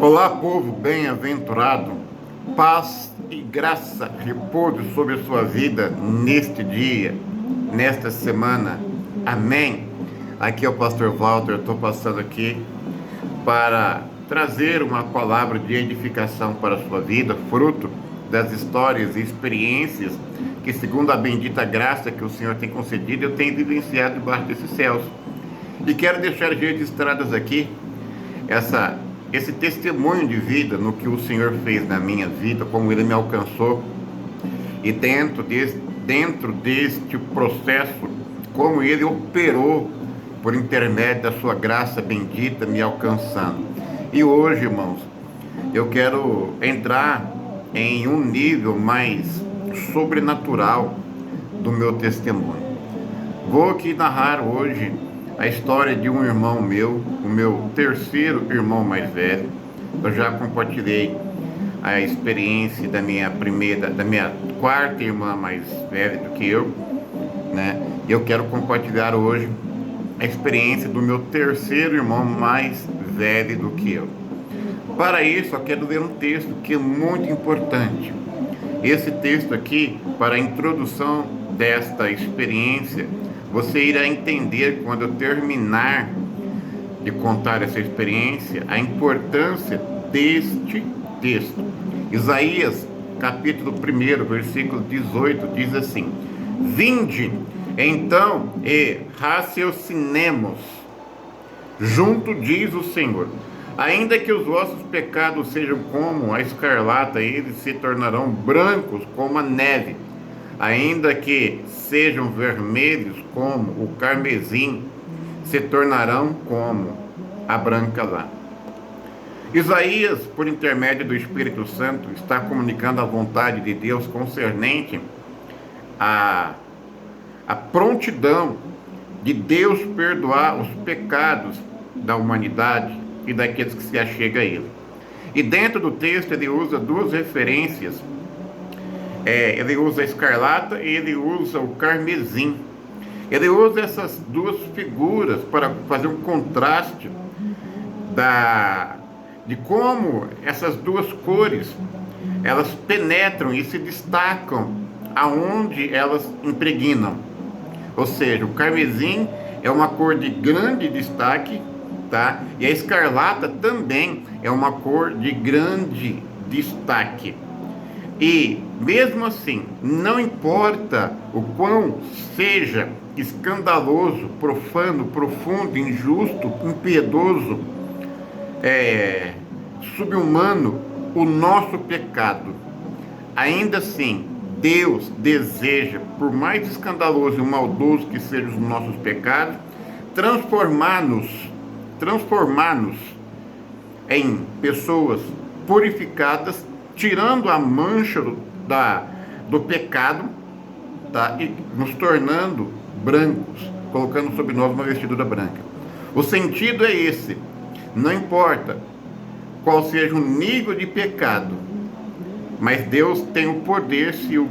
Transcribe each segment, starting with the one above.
Olá, povo bem-aventurado, paz e graça repouse sobre a sua vida neste dia, nesta semana. Amém. Aqui é o pastor Walter, eu estou passando aqui para trazer uma palavra de edificação para a sua vida, fruto das histórias e experiências que, segundo a bendita graça que o Senhor tem concedido, eu tenho vivenciado debaixo desses céus. E quero deixar registradas aqui esse testemunho de vida no que o Senhor fez na minha vida, como Ele me alcançou, e dentro deste processo, como Ele operou por intermédio da sua graça bendita me alcançando. E hoje, irmãos, eu quero entrar em um nível mais sobrenatural do meu testemunho. Vou aqui narrar hoje a história de um irmão meu, o meu terceiro irmão mais velho. Eu já compartilhei a experiência da minha quarta irmã mais velha do que eu, né? Eu quero compartilhar hoje a experiência do meu terceiro irmão mais velho do que eu. Para isso, eu quero ler um texto que é muito importante. Esse texto aqui, para a introdução desta experiência, você irá entender, quando eu terminar de contar essa experiência, a importância deste texto. Isaías, capítulo 1, versículo 18, diz assim: Vinde, então, e raciocinemos, junto diz o Senhor. Ainda que os vossos pecados sejam como a escarlata, eles se tornarão brancos como a neve. Ainda que sejam vermelhos como o carmesim, se tornarão como a branca lã. Isaías, por intermédio do Espírito Santo, está comunicando a vontade de Deus concernente à prontidão de Deus perdoar os pecados da humanidade e daqueles que se achegam a Ele. E dentro do texto ele usa duas referências. Ele usa a escarlata e ele usa o carmesim. Ele usa essas duas figuras para fazer um contraste de como essas duas cores elas penetram e se destacam aonde elas impregnam. Ou seja, o carmesim é uma cor de grande destaque, tá? E a escarlata também é uma cor de grande destaque. E, mesmo assim, não importa o quão seja escandaloso, profano, profundo, injusto, impiedoso, subhumano o nosso pecado, ainda assim, Deus deseja, por mais escandaloso e maldoso que sejam os nossos pecados, transformar-nos em pessoas purificadas, tirando a mancha do pecado, tá? E nos tornando brancos, colocando sobre nós uma vestidura branca. O sentido é esse. Não importa qual seja o nível de pecado, mas Deus tem o poder, se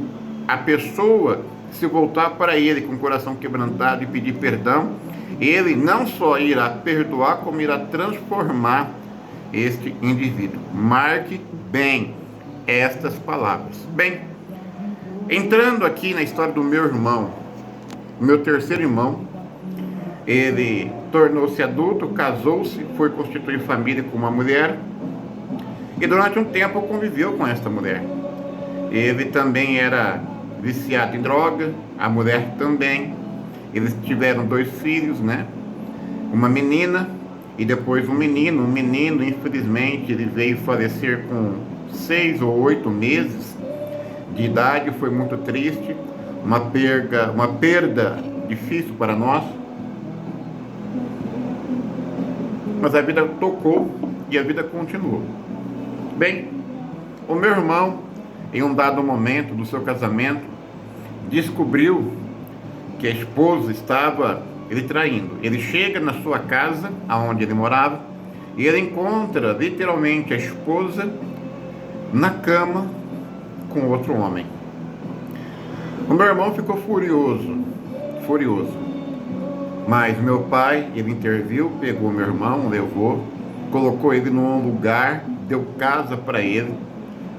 a pessoa se voltar para Ele com o coração quebrantado e pedir perdão, Ele não só irá perdoar, como irá transformar este indivíduo. Marque bem estas palavras. Bem, entrando aqui na história do meu irmão, meu terceiro irmão, ele tornou-se adulto, casou-se, foi constituir família com uma mulher, e durante um tempo conviveu com esta mulher. Ele também era viciado em droga, a mulher também. Eles tiveram 2 filhos, né? Uma menina e depois um menino. O menino, infelizmente, ele veio falecer com 6 ou 8 meses de idade. Foi muito triste, uma perda difícil para nós. Mas a vida tocou e a vida continuou. Bem, o meu irmão, em um dado momento do seu casamento, descobriu que a esposa estava ele traindo. Ele chega na sua casa, aonde ele morava, e ele encontra literalmente a esposa na cama com outro homem. O meu irmão ficou furioso. Mas meu pai, ele interviu, pegou meu irmão, levou, colocou ele num lugar deu casa para ele,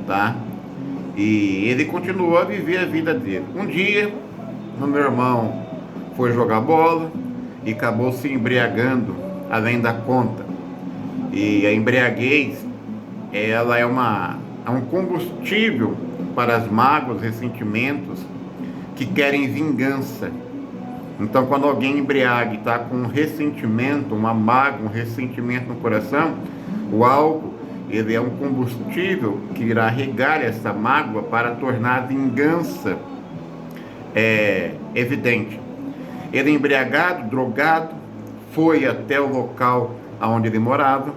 tá? E ele continuou a viver a vida dele. Um dia, o meu irmão foi jogar bola e acabou se embriagando além da conta. E a embriaguez, ela é um combustível para as mágoas, ressentimentos que querem vingança. Então, quando alguém embriaga e está com um ressentimento, uma mágoa, um ressentimento no coração, o álcool, ele é um combustível que irá regar essa mágoa para tornar a vingança evidente. Ele embriagado, drogado, foi até o local onde ele morava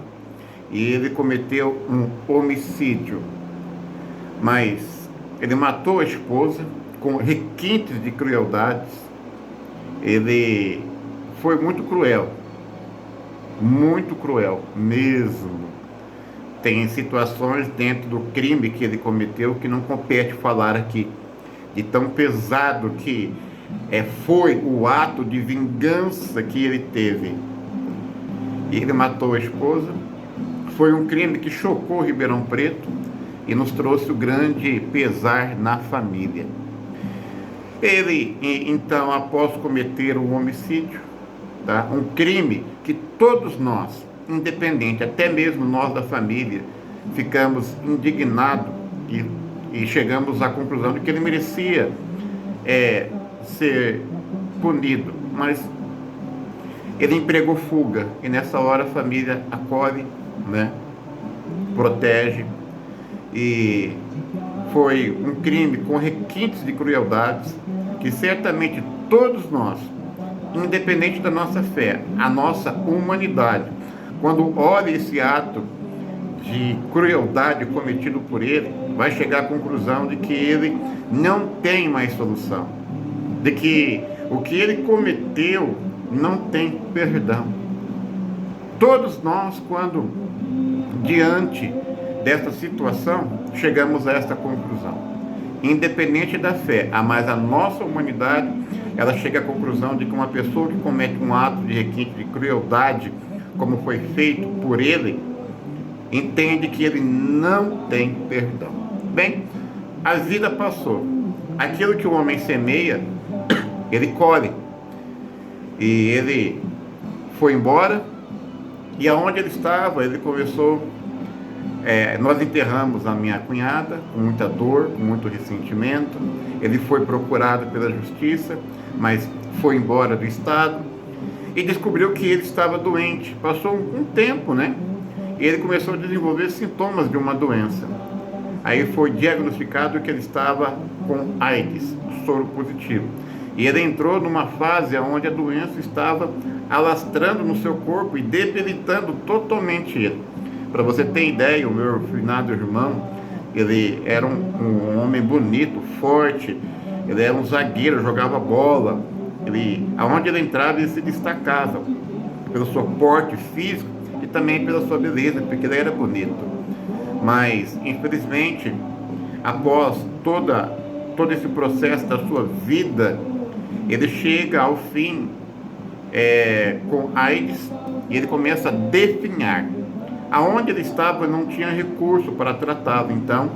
e ele cometeu um homicídio. Mas ele matou a esposa com requintes de crueldades. Ele foi muito cruel mesmo. Tem situações dentro do crime que ele cometeu que não compete falar aqui, de tão pesado que foi o ato de vingança que ele teve. Ele matou a esposa. Foi um crime que chocou Ribeirão Preto e nos trouxe o grande pesar na família. Ele, então, após cometer um homicídio, tá? Um crime que todos nós, independente, até mesmo nós da família, ficamos indignados e chegamos à conclusão de que ele merecia ser punido, mas ele empregou fuga e nessa hora a família acolhe, né? Protege, e foi um crime com requintes de crueldades que certamente todos nós, independente da nossa fé, a nossa humanidade, quando olha esse ato de crueldade cometido por ele, vai chegar à conclusão de que ele não tem mais solução, de que o que ele cometeu não tem perdão. Todos nós, quando diante dessa situação, chegamos a essa conclusão. Independente da fé, mas a nossa humanidade, ela chega à conclusão de que uma pessoa que comete um ato de requinte de crueldade, como foi feito por ele, entende que ele não tem perdão. Bem, a vida passou. Aquilo que o homem semeia, ele colhe. E ele foi embora, e aonde ele estava, ele começou... nós enterramos a minha cunhada com muita dor, com muito ressentimento. Ele foi procurado pela justiça, mas foi embora do estado e descobriu que ele estava doente. Passou um tempo, né? E ele começou a desenvolver sintomas de uma doença. Aí foi diagnosticado que ele estava com AIDS, soro positivo. E ele entrou numa fase onde a doença estava alastrando no seu corpo e debilitando totalmente ele. Para você ter ideia, o meu finado irmão, ele era um homem bonito, forte, ele era um zagueiro, jogava bola, aonde ele entrava ele se destacava pelo seu porte físico e também pela sua beleza, porque ele era bonito. Mas, infelizmente, após todo esse processo da sua vida, ele chega ao fim com AIDS e ele começa a definhar. Aonde ele estava não tinha recurso para tratá-lo, então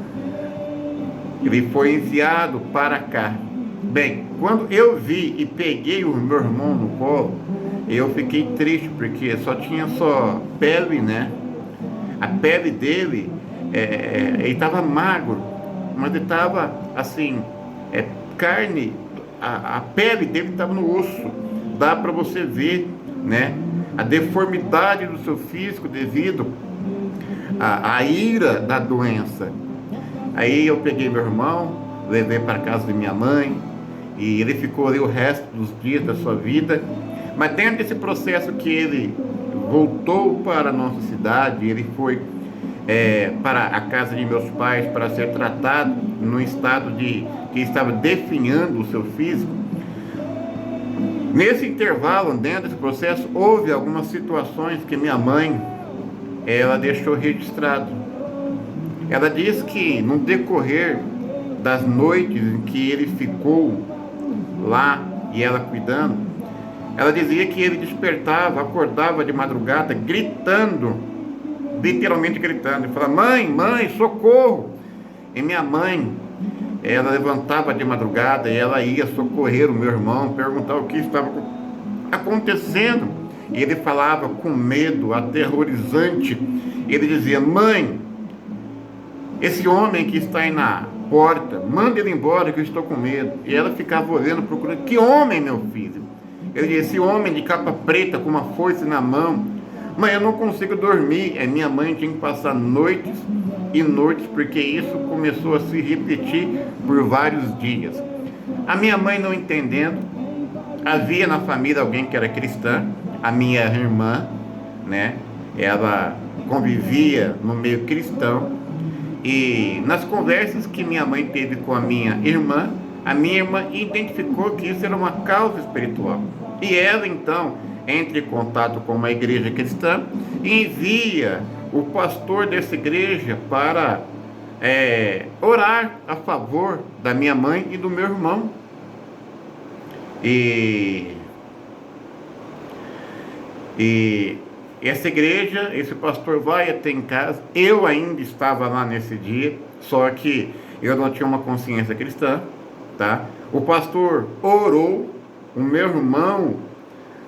ele foi enviado para cá. Bem, quando eu vi e peguei o meu irmão no colo, eu fiquei triste, porque tinha só pele, né? A pele dele, ele estava magro, mas ele estava assim, carne, a pele dele estava no osso, dá para você ver, né? A deformidade do seu físico devido à ira da doença. Aí eu peguei meu irmão, levei para casa de minha mãe, e ele ficou ali o resto dos dias da sua vida. Mas dentro desse processo que ele voltou para a nossa cidade, ele foi para a casa de meus pais para ser tratado no estado que estava definhando o seu físico. Nesse intervalo, dentro desse processo, houve algumas situações que minha mãe, ela deixou registrado. Ela diz que no decorrer das noites em que ele ficou lá e ela cuidando, ela dizia que ele despertava, acordava de madrugada, gritando literalmente gritando, e falava: mãe, mãe, socorro! E minha mãe, ela levantava de madrugada e ela ia socorrer o meu irmão, perguntar o que estava acontecendo. E ele falava com medo, aterrorizante. Ele dizia: mãe, esse homem que está aí na porta, manda ele embora que eu estou com medo. E ela ficava olhando, procurando: que homem, meu filho? Ele dizia: esse homem de capa preta com uma foice na mão. Mãe, eu não consigo dormir. Minha mãe tinha que passar noites e noites, porque isso começou a se repetir por vários dias. A minha mãe não entendendo. Havia na família alguém que era cristã, a minha irmã, né? Ela convivia no meio cristão. E nas conversas que minha mãe teve com a minha irmã identificou que isso era uma causa espiritual. E ela, então, entra em contato com uma igreja cristã e envia o pastor dessa igreja para orar a favor da minha mãe e do meu irmão. E essa igreja, esse pastor vai até em casa. Eu ainda estava lá nesse dia, só que eu não tinha uma consciência cristã, tá? O pastor orou, o meu irmão,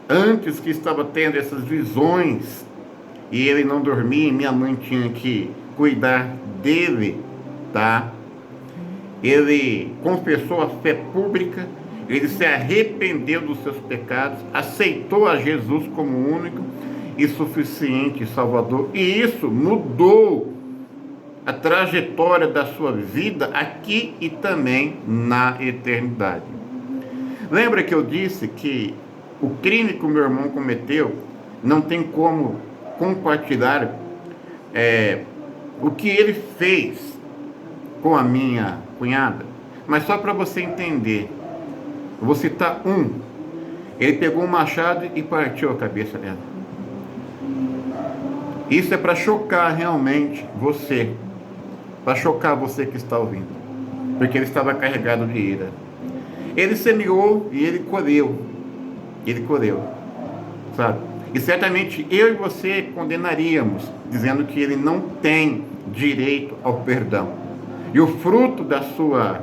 antes que estava tendo essas visões, e ele não dormia, e minha mãe tinha que cuidar dele, tá? Ele confessou a fé pública, ele se arrependeu dos seus pecados, aceitou a Jesus como único e suficiente Salvador, e isso mudou a trajetória da sua vida aqui e também na eternidade. Lembra que eu disse que o crime que o meu irmão cometeu não tem como compartilhar o que ele fez com a minha cunhada? Mas só para você entender, eu vou citar um. Ele pegou um machado e partiu a cabeça dela. Isso é para chocar realmente você, para chocar você que está ouvindo, porque ele estava carregado de ira. Ele semeou e ele colheu, sabe? E certamente eu e você condenaríamos, dizendo que ele não tem direito ao perdão. E o fruto da sua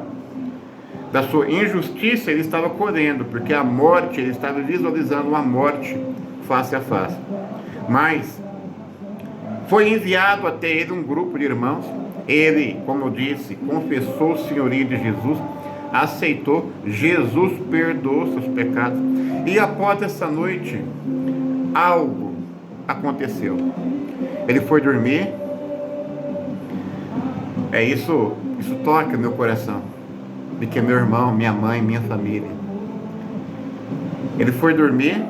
injustiça ele estava colhendo, porque a morte, ele estava visualizando uma morte face a face. Mas foi enviado até ele um grupo de irmãos. Ele, como eu disse, confessou o senhorio de Jesus, aceitou, Jesus perdoou seus pecados. E após essa noite, algo aconteceu. Ele foi dormir. Isso toca meu coração, porque meu irmão, minha mãe, minha família. Ele foi dormir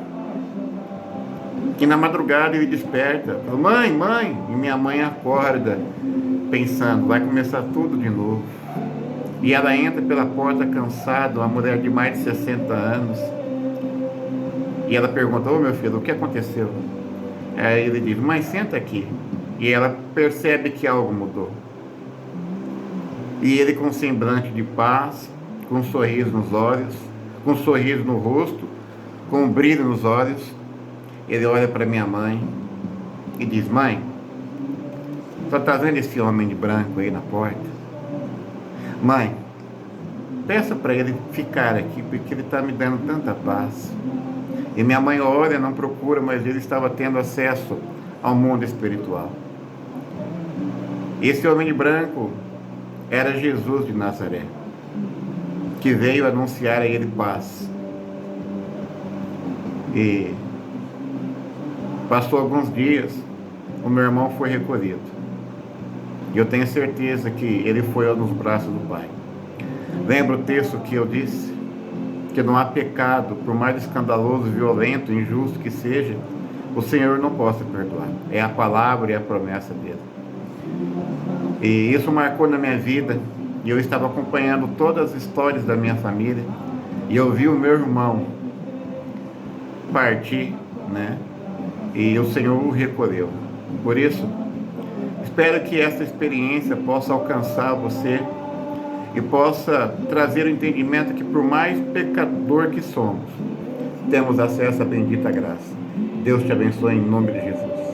e na madrugada ele desperta, fala: mãe, mãe, e minha mãe acorda pensando: vai começar tudo de novo. E ela entra pela porta cansada, uma mulher de mais de 60 anos, e ela pergunta: ô meu filho, o que aconteceu? Aí ele diz: mãe, senta aqui. E ela percebe que algo mudou. E ele, com um semblante de paz, com um sorriso nos olhos, com um sorriso no rosto, com um brilho nos olhos, ele olha para minha mãe e diz: mãe, só está vendo esse homem de branco aí na porta? Mãe, peça para ele ficar aqui, porque ele está me dando tanta paz. E minha mãe olha, não procura, mas ele estava tendo acesso ao mundo espiritual. Esse homem de branco era Jesus de Nazaré, que veio anunciar a ele paz. E passou alguns dias, o meu irmão foi recolhido. E eu tenho certeza que ele foi nos braços do Pai. Lembra o texto que eu disse? Que não há pecado, por mais escandaloso, violento, injusto que seja, o Senhor não possa perdoar. É a palavra e a promessa dele. E isso marcou na minha vida. E eu estava acompanhando todas as histórias da minha família. E eu vi o meu irmão partir, né? E o Senhor o recolheu. Por isso, espero que essa experiência possa alcançar você e possa trazer o entendimento que, por mais pecador que somos, temos acesso à bendita graça. Deus te abençoe em nome de Jesus.